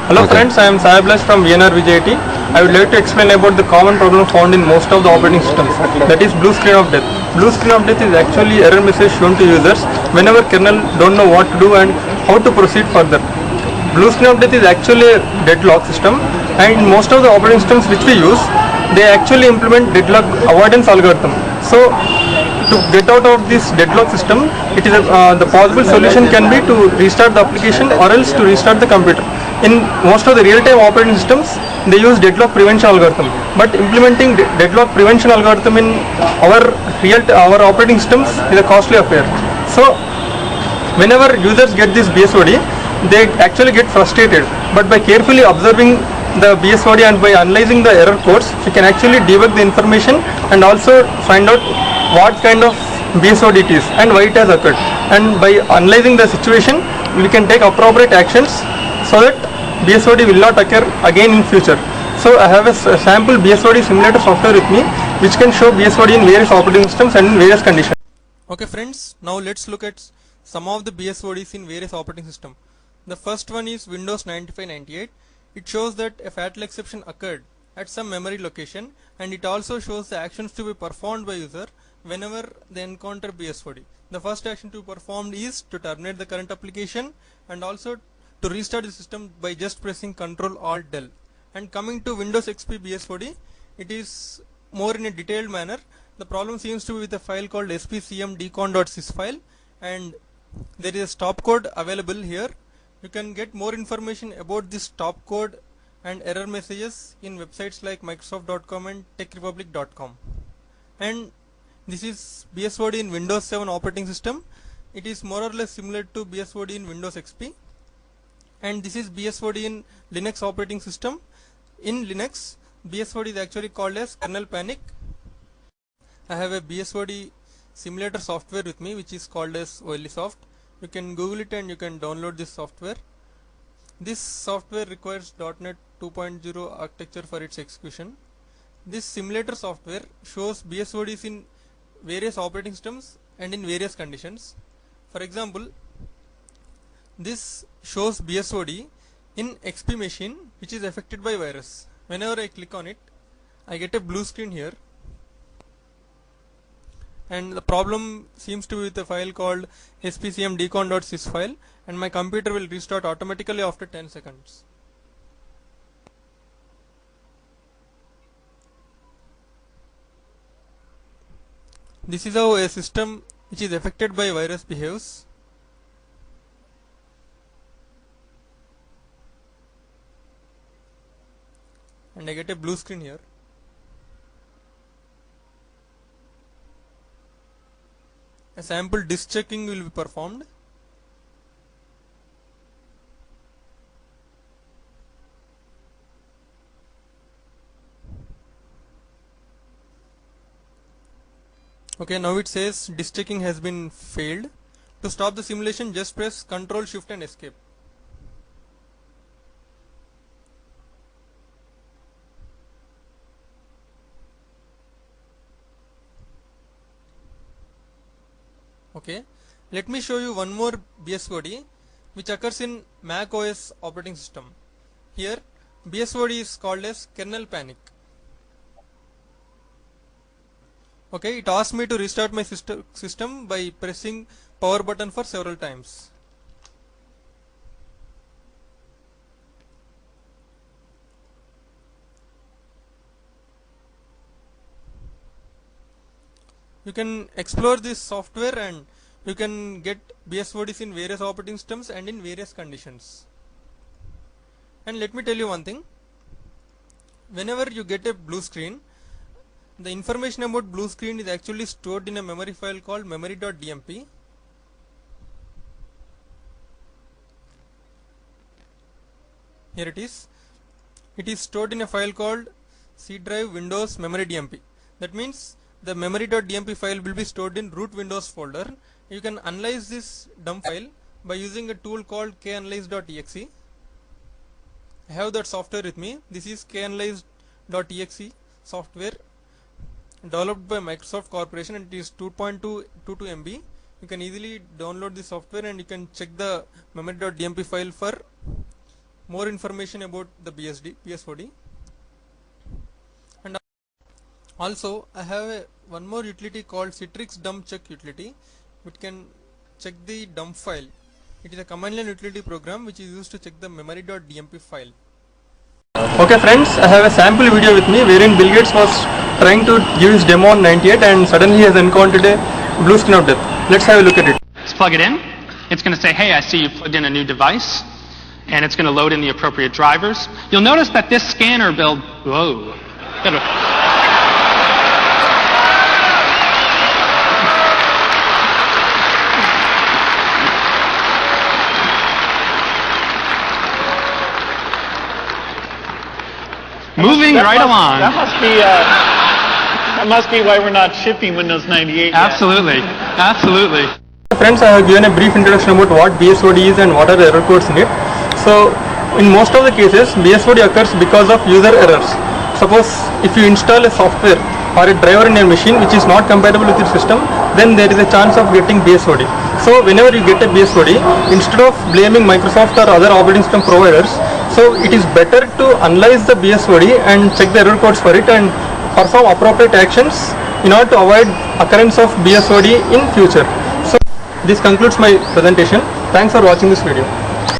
Hello Okay. friends, I am Sai Blash from VNR VJT. I would like to explain about the common problem found in most of the operating systems, that is blue screen of death. Blue screen of death is actually error message shown to users whenever kernel don't know what to do and how to proceed further. Blue screen of death is actually a deadlock system, and in most of the operating systems which we use, they actually implement deadlock avoidance algorithm. So to get out of this deadlock system, the possible solution can be to restart the application or else to restart the computer. In most of the real-time operating systems, they use deadlock prevention algorithm. But implementing deadlock prevention algorithm in our operating systems is a costly affair. So whenever users get this BSOD, they actually get frustrated. But by carefully observing the BSOD and by analyzing the error codes, we can actually debug the information and also find out what kind of BSOD it is and why it has occurred. And by analyzing the situation, we can take appropriate actions so that BSOD will not occur again in future. So I have a sample BSOD simulator software with me, which can show BSOD in various operating systems and in various conditions. Okay friends, now let's look at some of the BSODs in various operating systems. The first one is Windows 95-98. It shows that a fatal exception occurred at some memory location, and it also shows the actions to be performed by user whenever they encounter BSOD. The first action to be performed is to terminate the current application and also to restart the system by just pressing Ctrl Alt Del. And coming to Windows XP BSOD, it is more in a detailed manner. The problem seems to be with a file called spcmdecon.sys file, and there is a stop code available here. You can get more information about this stop code and error messages in websites like Microsoft.com and TechRepublic.com. And this is BSOD in Windows 7 operating system. It is more or less similar to BSOD in Windows XP. And this is BSOD in Linux operating system. In Linux, BSOD is actually called as kernel panic. I have a BSOD simulator software with me, which is called as OLEsoft. You can Google it and you can download this software. This software requires .NET 2.0 architecture for its execution. This simulator software shows BSODs in various operating systems and in various conditions. For example, this shows BSOD in XP machine which is affected by virus. Whenever I click on it, I get a blue screen here, and the problem seems to be with a file called spcmdecon.sys file, and my computer will restart automatically after 10 seconds. This is how a system which is affected by virus behaves. And I get a blue screen here. A sample disk checking will be performed. Okay, now it says disk checking has been failed. To stop the simulation, just press Ctrl Shift and Escape. Okay, let me show you one more BSOD which occurs in Mac OS operating system. Here BSOD is called as kernel panic. Okay, it asks me to restart my system by pressing power button for several times. You can explore this software and you can get BSODs in various operating systems and in various conditions. And let me tell you one thing. Whenever you get a blue screen, the information about blue screen is actually stored in a memory file called memory.dmp. Here it is. It is stored in a file called C drive Windows memory.dmp. That means the memory.dmp file will be stored in root Windows folder. You can analyze this dump file by using a tool called kanalyze.exe. I have that software with me. This is kanalyze.exe software developed by Microsoft Corporation, and it is 2.22 MB. You can easily download the software and you can check the memory.dmp file for more information about the BSOD. And also I have one more utility called Citrix dump check utility, which can check the dump file. It is a command line utility program which is used to check the memory.dmp file. Okay friends, I have a sample video with me wherein Bill Gates was trying to give his demo on 98 and suddenly he has encountered a blue screen of death. Let's have a look at it. Let's plug it in. It's going to say, hey, I see you plugged in a new device, and it's going to load in the appropriate drivers. You'll notice that this scanner build, whoa. Moving right along. That must be why we're not shipping Windows 98 yet. Absolutely. Absolutely. Friends, I have given a brief introduction about what BSOD is and what are the error codes in it. So, in most of the cases, BSOD occurs because of user errors. Suppose if you install a software or a driver in your machine which is not compatible with your system, then there is a chance of getting BSOD. So, whenever you get a BSOD, instead of blaming Microsoft or other operating system providers, so it is better to analyze the BSOD and check the error codes for it and perform appropriate actions in order to avoid occurrence of BSOD in future. So this concludes my presentation. Thanks for watching this video.